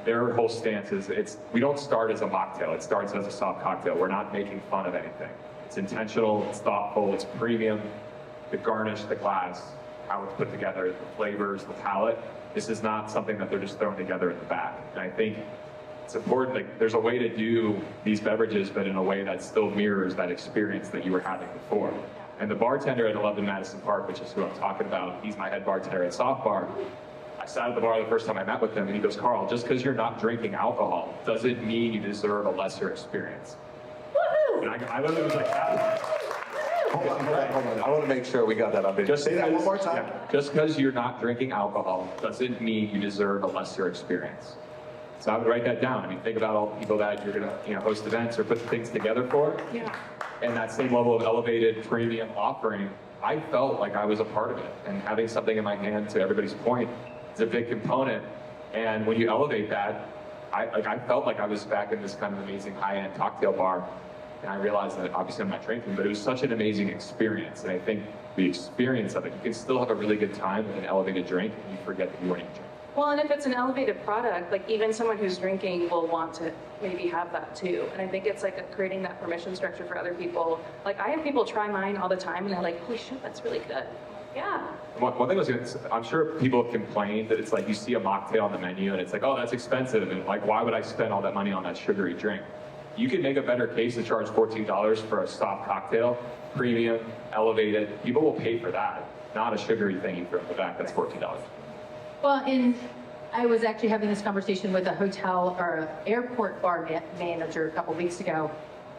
their whole stance is we don't start as a mocktail, it starts as a soft cocktail. We're not making fun of anything. It's intentional, it's thoughtful, it's premium. The garnish, the glass, how it's put together, the flavors, the palate. This is not something that they're just throwing together at the back. And I think it's important, there's a way to do these beverages, but in a way that still mirrors that experience that you were having before. And the bartender at 11 Madison Park, which is who I'm talking about, he's my head bartender at Soft Bar. I sat at the bar the first time I met with him, and he goes, Carl, just because you're not drinking alcohol doesn't mean you deserve a lesser experience. Woohoo! And I literally was like, Hold on. I want to make sure we got that on video. Just say that one more time. Yeah, just because you're not drinking alcohol doesn't mean you deserve a lesser experience. So I would write that down. Think about all the people that you're going to host events or put things together for. Yeah. And that same level of elevated premium offering, I felt like I was a part of it. And having something in my hand, to everybody's point, is a big component. And when you elevate that, I felt like I was back in this kind of amazing high-end cocktail bar. And I realized that obviously I'm not drinking, but it was such an amazing experience. And I think the experience of it, you can still have a really good time with an elevated drink, and you forget that you weren't even drinking. Well, and if it's an elevated product, even someone who's drinking will want to maybe have that too. And I think it's creating that permission structure for other people. I have people try mine all the time, and they're like, holy shit, that's really good. Yeah. One thing I'm sure people have complained that it's you see a mocktail on the menu, and it's oh, that's expensive, and why would I spend all that money on that sugary drink? You can make a better case to charge $14 for a soft cocktail, premium, elevated. People will pay for that, not a sugary thing you throw in the back that's $14. Well, I was actually having this conversation with a hotel or airport bar manager a couple weeks ago,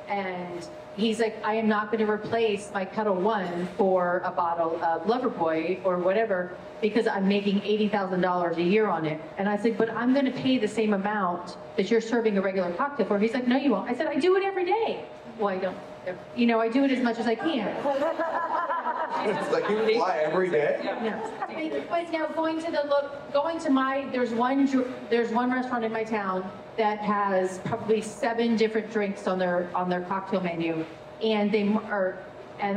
and he's like, I am not going to replace my Kettle One for a bottle of Loverboy or whatever because I'm making $80,000 a year on it. And I said, but I'm going to pay the same amount that you're serving a regular cocktail for. He's like, no, you won't. I said, I do it every day. Well, I don't. I do it as much as I can. It's you fly every day? Yeah. But now there's one restaurant in my town that has probably 7 different drinks on their cocktail menu, and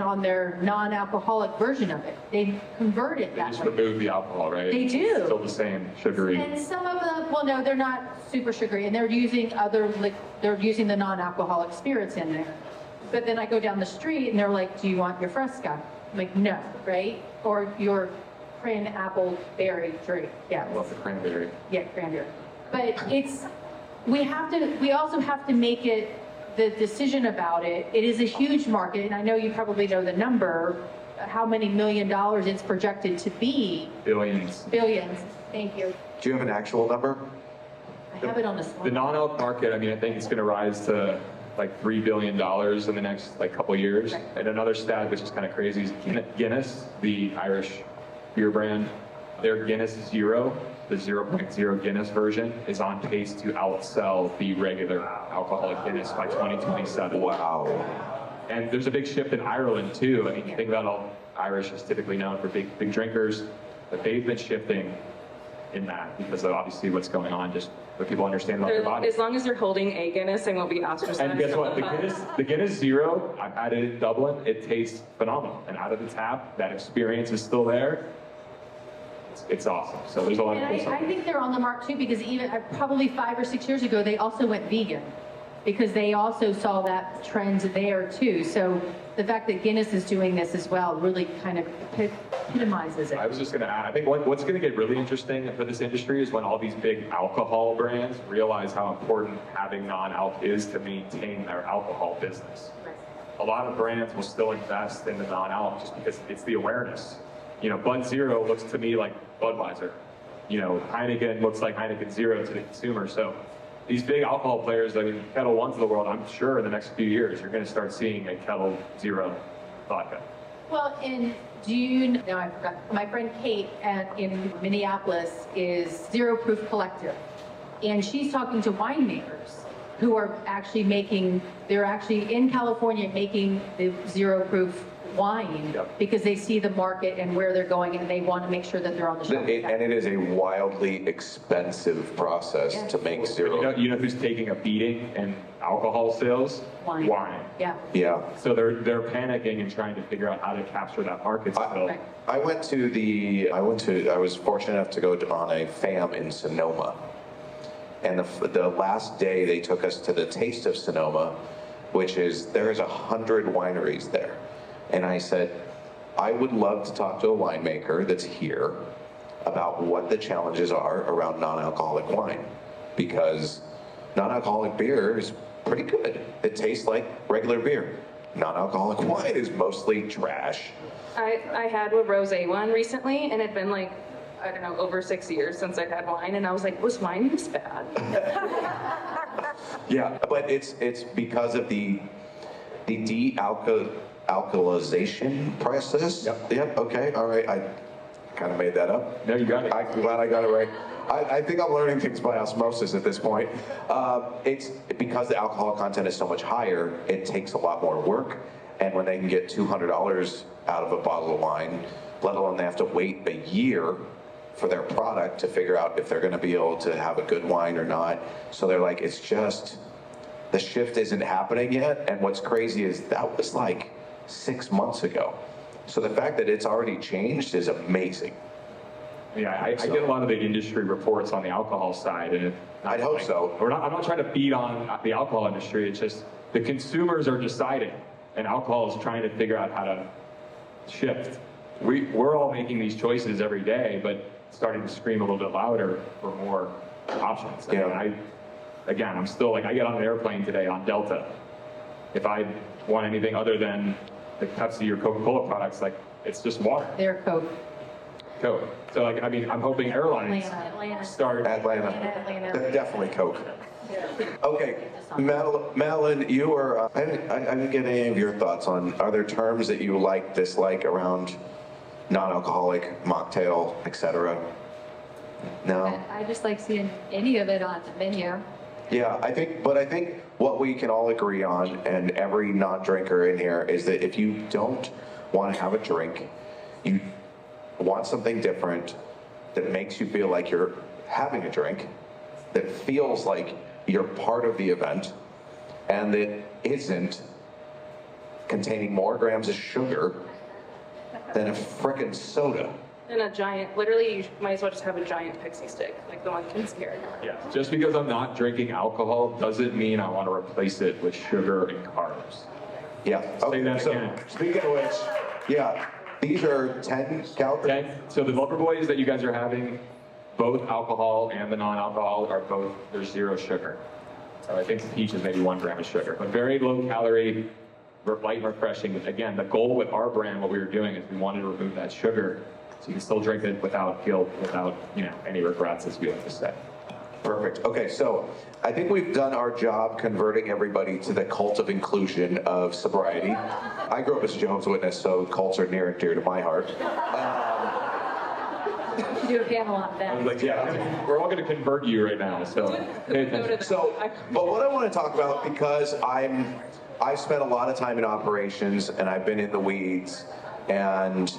on their non-alcoholic version of it. They converted that. They just remove the alcohol, right? They do. It's still the same sugary. And some of them, well, no, they're not super sugary, and they're using the non-alcoholic spirits in there. But then I go down the street, and they're like, do you want your Fresca? I'm like, no, right? Or your apple berry drink. Yeah. I love the cranberry. Yeah, cranberry. But we also have to make it the decision about it. It is a huge market, and I know you probably know the number, how many $1 million it's projected to be. Billions. Billions. Thank you. Do you have an actual number? have it on the The slide. non-alc market, I mean, I think it's going to rise to like $3 billion in the next like couple years. Right. And another stat, which is kind of crazy, is Guinness, the Irish beer brand, their Guinness Zero, the 0.0 Guinness version, is on pace to outsell the regular alcoholic Guinness by 2027. Wow. And there's a big shift in Ireland too. I mean, you think about all Irish is typically known for big drinkers, but they've been shifting in that because of obviously what's going on, just what people understand about their bodies. As long as you're holding a Guinness, they won't be ostracized. And guess what? The Guinness Zero, I've had it in Dublin. It tastes phenomenal. And out of the tap, that experience is still there. It's awesome. So there's a lot of And cool I stuff. think they're on the mark too, because even probably 5 or 6 years ago, they also went vegan, because they also saw that trend there too. So the fact that Guinness is doing this as well really kind of epitomizes it. I was just going to add, I think what's going to get really interesting for this industry is when all these big alcohol brands realize how important having non-alc is to maintain their alcohol business. A lot of brands will still invest in the non-alc just because it's the awareness. You know, Bud Zero looks to me like Budweiser. You know, Heineken looks like Heineken Zero to the consumer. So these big alcohol players, I mean, Kettle Ones of the world, I'm sure in the next few years, you're going to start seeing a Kettle Zero vodka. Well, in June, no, I forgot. My friend Kate in Minneapolis is Zero Proof Collective, and she's talking to winemakers who are actually they're actually in California making the Zero Proof wine. Yep. Because they see the market and where they're going, and they want to make sure that they're on the shelf. And it is a wildly expensive process to make zero. You know who's taking a beating in alcohol sales? Wine. Yeah. Yeah. So they're panicking and trying to figure out how to capture that market still. Right. I was fortunate enough to go on a FAM in Sonoma. And the last day they took us to the Taste of Sonoma, there's 100 wineries there. And I said, I would love to talk to a winemaker that's here about what the challenges are around non-alcoholic wine. Because non-alcoholic beer is pretty good. It tastes like regular beer. Non-alcoholic wine is mostly trash. I had a rosé one recently, and it'd been like, I don't know, over 6 years since I'd had wine, and I was like, was wine this bad? Yeah, but it's because of the alkalization process. Yep. Okay. All right. I kind of made that up. No, you got it. I'm glad I got it right. I think I'm learning things by osmosis at this point. It's because the alcohol content is so much higher, it takes a lot more work. And when they can get $200 out of a bottle of wine, let alone they have to wait a year for their product to figure out if they're going to be able to have a good wine or not. So they're like, it's just, the shift isn't happening yet. And what's crazy is that was like 6 months ago. So the fact that it's already changed is amazing. Yeah, I get a lot of the industry reports on the alcohol side, and I'd hope so. I'm not trying to beat on the alcohol industry. It's just the consumers are deciding, and alcohol is trying to figure out how to shift. We're all making these choices every day, but starting to scream a little bit louder for more options. Yeah. I'm still like, I get on an airplane today on Delta. If I want anything other than the Pepsi or Coca-Cola products, like, it's just water. They're Coke. Coke. So, like, I mean, I'm hoping airlines Atlanta. start. Atlanta. Definitely Coke. Okay, Madelyn, you are, I didn't get any of your thoughts on, are there terms that you like, dislike around non-alcoholic, mocktail, etc.? No? I just like seeing any of it on the menu. Yeah, I think what we can all agree on, and every non-drinker in here, is that if you don't want to have a drink, you want something different that makes you feel like you're having a drink, that feels like you're part of the event, and that isn't containing more grams of sugar than a frickin' soda. And a giant, literally, you might as well just have a giant pixie stick, like the one kids carry. Yeah, just because I'm not drinking alcohol doesn't mean I want to replace it with sugar and carbs. Yeah. Say that so again. speaking of which, yeah, these are 10 calories. Okay, so the Lover Boys that you guys are having, both alcohol and the non-alcohol there's 0 sugar. So I think the peach is maybe 1 gram of sugar, but very low calorie, light and refreshing. Again, the goal with our brand, what we were doing is we wanted to remove that sugar so you can still drink it without guilt, without, any regrets, as we like to say. Perfect. Okay, so I think we've done our job converting everybody to the cult of inclusion of sobriety. I grew up as a Jehovah's Witness, so cults are near and dear to my heart. We should do a panel on I that. was like, yeah, we're all going to convert you right now, so pay attention. So, but what I want to talk about, because I spent a lot of time in operations and I've been in the weeds, and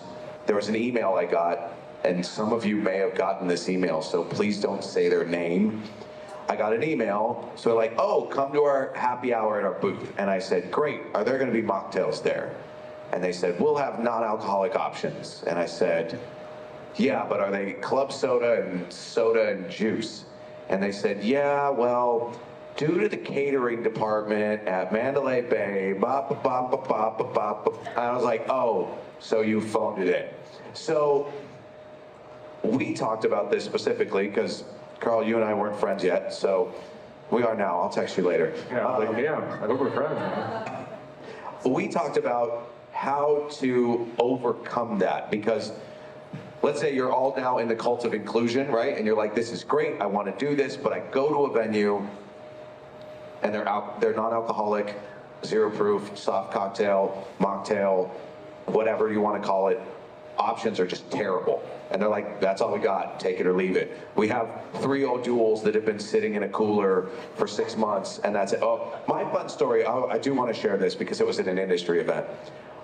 there was an email I got, and some of you may have gotten this email, so please don't say their name. I got an email, so they're like, oh, come to our happy hour at our booth. And I said, great, are there going to be mocktails there? And they said, we'll have non-alcoholic options. And I said, yeah, but are they club soda and juice? And they said, yeah, well, due to the catering department at Mandalay Bay, bop, bop, bop, bop, bop, bop. And I was like, oh, so you phoned it in. So we talked about this specifically because, Carl, you and I weren't friends yet, so we are now. I'll text you later. Yeah, I was like, yeah, I hope we're friends. Man. We talked about how to overcome that, because let's say you're all now in the cult of inclusion, right? And you're like, this is great, I want to do this, but I go to a venue and they're non-alcoholic, zero proof, soft cocktail, mocktail, whatever you want to call it. Options are just terrible. And they're like, that's all we got, take it or leave it. We have 3 old duels that have been sitting in a cooler for 6 months, and that's it. Oh, my fun story, I do want to share this because it was at an industry event.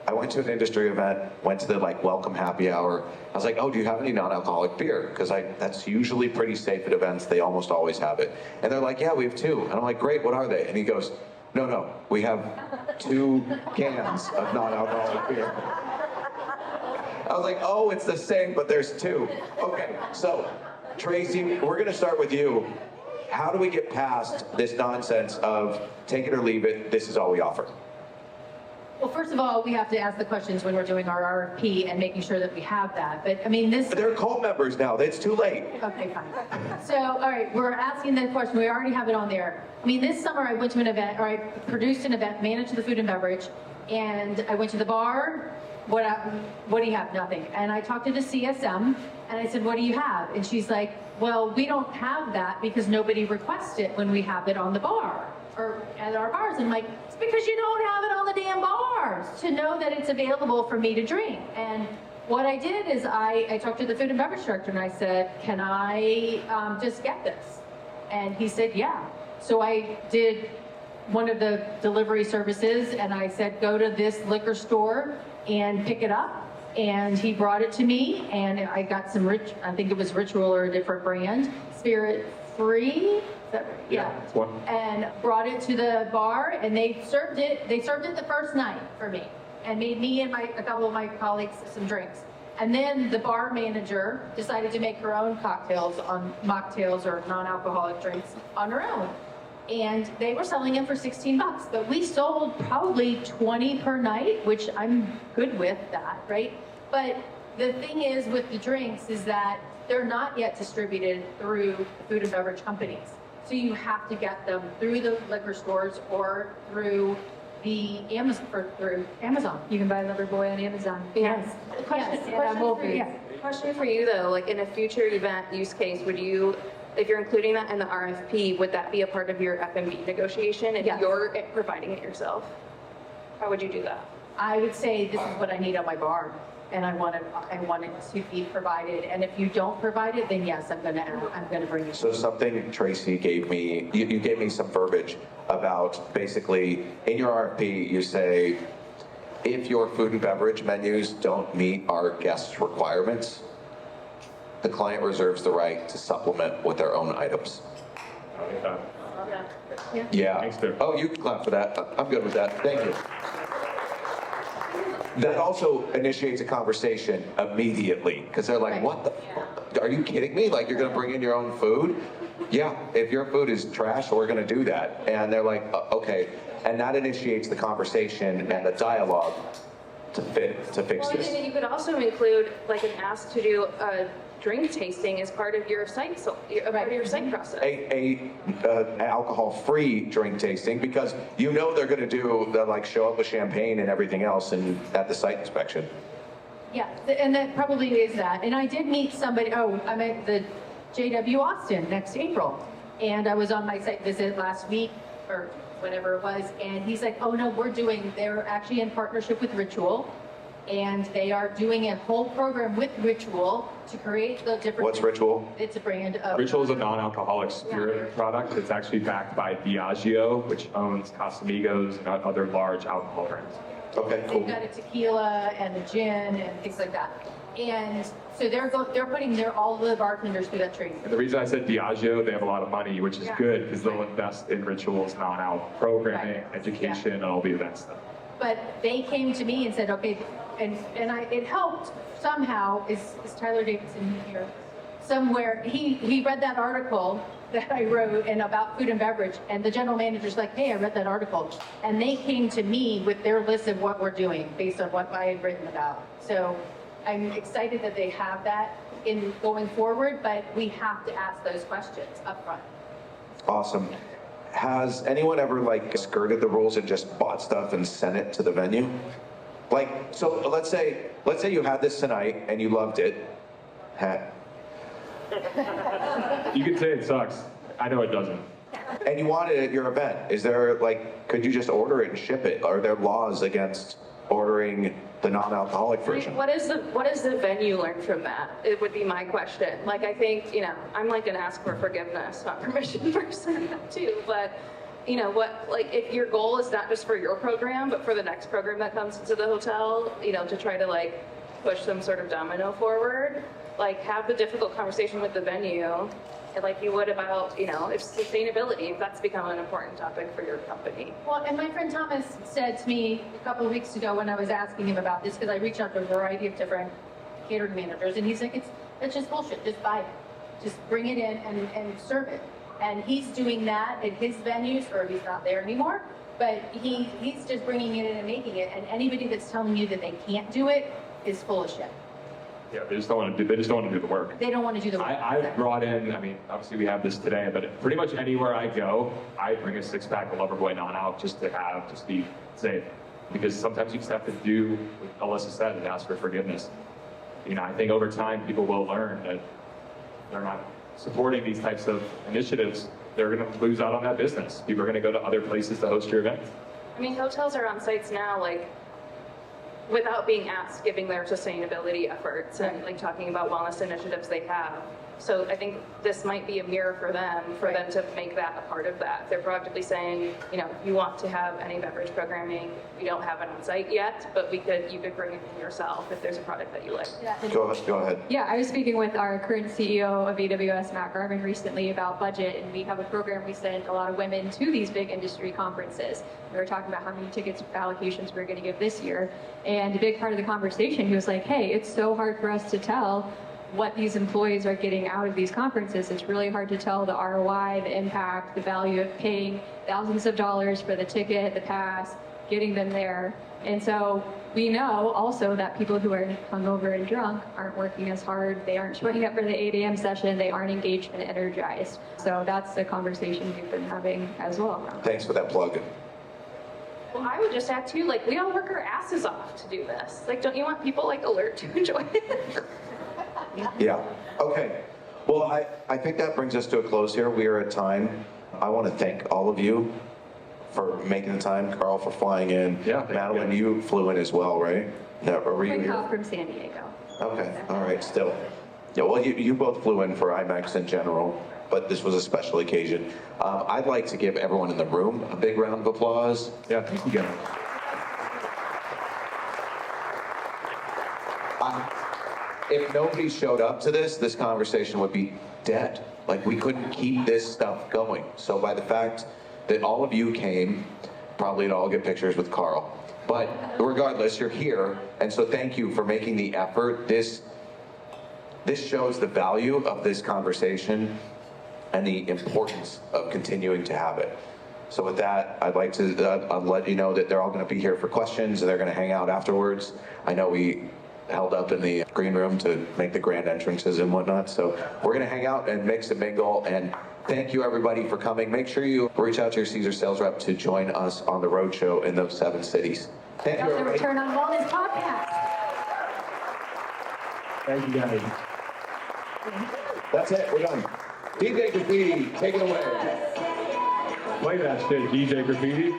I went to an industry event, went to the welcome happy hour. I was like, oh, do you have any non-alcoholic beer? Because that's usually pretty safe at events. They almost always have it. And they're like, yeah, we have 2. And I'm like, great, what are they? And he goes, no, we have 2 cans of non-alcoholic beer. I was like, oh, it's the same, but there's 2. Okay, so Tracy, we're gonna start with you. How do we get past this nonsense of take it or leave it, this is all we offer? Well, first of all, we have to ask the questions when we're doing our RFP and making sure that we have that. But I mean, They're cult members now, it's too late. Okay, fine. So, all right, we're asking that question. We already have it on there. I mean, this summer I went to an event, or I produced an event, managed the food and beverage, and I went to the bar. What do you have? Nothing. And I talked to the CSM, and I said, what do you have? And she's like, well, we don't have that because nobody requests it when we have it on the bar or at our bars. And I'm like, it's because you don't have it on the damn bars to know that it's available for me to drink. And what I did is I talked to the food and beverage director, and I said, can I just get this? And he said, yeah. So I did one of the delivery services, and I said, go to this liquor store and pick it up. And he brought it to me, and I got some I think it was Ritual or a different brand, Spirit Free. Yeah. That's one. And brought it to the bar, and they served it the first night for me, and made me and a couple of my colleagues some drinks. And then the bar manager decided to make her own cocktails on mocktails or non-alcoholic drinks on her own. And they were selling them for $16, but we sold probably 20 per night, which I'm good with that, right? But the thing is with the drinks is that they're not yet distributed through food and beverage companies. So you have to get them through the liquor stores or through the Amazon. You can buy Loverboy on Amazon. Yes. Question for you though, like in a future event use case, would you, if you're including that in the RFP, would that be a part of your F&B negotiation if you're providing it yourself? How would you do that? I would say this is what I need on my bar, and I want it to be provided. And if you don't provide it, then yes, I'm gonna bring it. So something Tracy gave me, you gave me some verbiage about basically in your RFP you say, if your food and beverage menus don't meet our guests' requirements, the client reserves the right to supplement with their own items. Yeah. Thanks, Dave. Oh, you can clap for that. I'm good with that. Thank you. That also initiates a conversation immediately, because they're like, what the fuck? Are you kidding me? Like, you're going to bring in your own food? Yeah, if your food is trash, we're going to do that. And they're like, okay. And that initiates the conversation and the dialogue to fix this. You could also include like an ask to do a drink tasting as part of your site, part of your site process. A alcohol-free drink tasting, because you know they're going to do the show up with champagne and everything else, and at the site inspection. Yeah, and that probably is that. And I did meet somebody. I'm at the JW Austin next April, And I was on my site visit last week, or whatever it was, and he's like, oh no, they're actually in partnership with Ritual, and they are doing a whole program with Ritual to create the different... What's Ritual? It's a brand of... Ritual is a non-alcoholic spirit product. It's actually backed by Diageo, which owns Casamigos and other large alcohol brands. Okay, cool. They've got a tequila and a gin and things like that. And so they're putting all of the bartenders through that training. And the reason I said Diageo, they have a lot of money, which is good because they'll invest in Ritual's non-alc programming, education, and all the event stuff. But they came to me and said, okay, and it helped somehow. Is Tyler Davidson here? Somewhere he read that article that I wrote about food and beverage, and the general manager's like, hey, I read that article, and they came to me with their list of what we're doing based on what I had written about. So I'm excited that they have that in going forward, but we have to ask those questions up front. Awesome. Has anyone ever skirted the rules and just bought stuff and sent it to the venue? So let's say you had this tonight and you loved it. You could say it sucks. I know it doesn't. And you wanted it at your event. Is there could you just order it and ship it? Are there laws against ordering the non-alcoholic version? What does the venue learn from that? It would be my question. I think, I'm an ask for forgiveness, not permission person too, but if your goal is not just for your program, but for the next program that comes into the hotel, to try to push some sort of domino forward, have the difficult conversation with the venue, like you would about, if sustainability, if that's become an important topic for your company. Well, and my friend Thomas said to me a couple of weeks ago when I was asking him about this, because I reached out to a variety of different catering managers, and he's like, it's just bullshit, just buy it. Just bring it in and serve it. And he's doing that at his venues, or he's not there anymore, but he's just bringing it in and making it, and anybody that's telling you that they can't do it is full of shit. Yeah, they just don't want to do the work. They don't want to do the work. I've brought in, obviously we have this today, but pretty much anywhere I go, I bring a 6-pack of Loverboy non-alc just to be safe. Because sometimes you just have to do what Alyssa said and ask for forgiveness. I think over time people will learn that they're not supporting these types of initiatives. They're going to lose out on that business. People are going to go to other places to host your event. Hotels are on sites now, without being asked, giving their sustainability efforts and talking about wellness initiatives they have. So I think this might be a mirror for them to make that a part of that. They're proactively saying, you want to have any beverage programming, we don't have it on site yet, but you could bring it in yourself if there's a product that you like. Yeah. Go ahead. Yeah, I was speaking with our current CEO of AWS, Matt Garvin, recently about budget, and we have a program. We send a lot of women to these big industry conferences. We were talking about how many tickets allocations we're going to give this year, and a big part of the conversation, he was like, hey, it's so hard for us to tell what these employees are getting out of these conferences. It's really hard to tell the ROI, the impact, the value of paying thousands of dollars for the ticket, the pass, getting them there. And so we know also that people who are hungover and drunk aren't working as hard. They aren't showing up for the 8 a.m. session. They aren't engaged and energized. So that's the conversation we've been having as well. Thanks for that plug. Well, I would just add too, we all work our asses off to do this. Don't you want people alert to enjoy it? Yeah. Okay. Well, I think that brings us to a close here. We are at time. I want to thank all of you for making the time. Carl for flying in. Yeah. Madelyn, you flew in as well, right? No, were you here? From San Diego. Okay. All right. Still. Yeah. Well, you both flew in for IMEX in general, but this was a special occasion. I'd like to give everyone in the room a big round of applause. Yeah. Thank you, guys. If nobody showed up to this conversation would be dead. We couldn't keep this stuff going. So by the fact that all of you came, probably to all get pictures with Carl. But regardless, you're here, and so thank you for making the effort. This shows the value of this conversation and the importance of continuing to have it. So with that, I'd like to I'll let you know that they're all going to be here for questions, and they're going to hang out afterwards. I know we held up in the green room to make the grand entrances and whatnot. So we're going to hang out and mix and mingle. And thank you, everybody, for coming. Make sure you reach out to your Caesar sales rep to join us on the road show in those 7 cities. Thank you, The everybody. Return on Wellness podcast. Thank you, guys. That's it. We're done. DJ Graffiti, take it away. Play that shit, DJ Graffiti.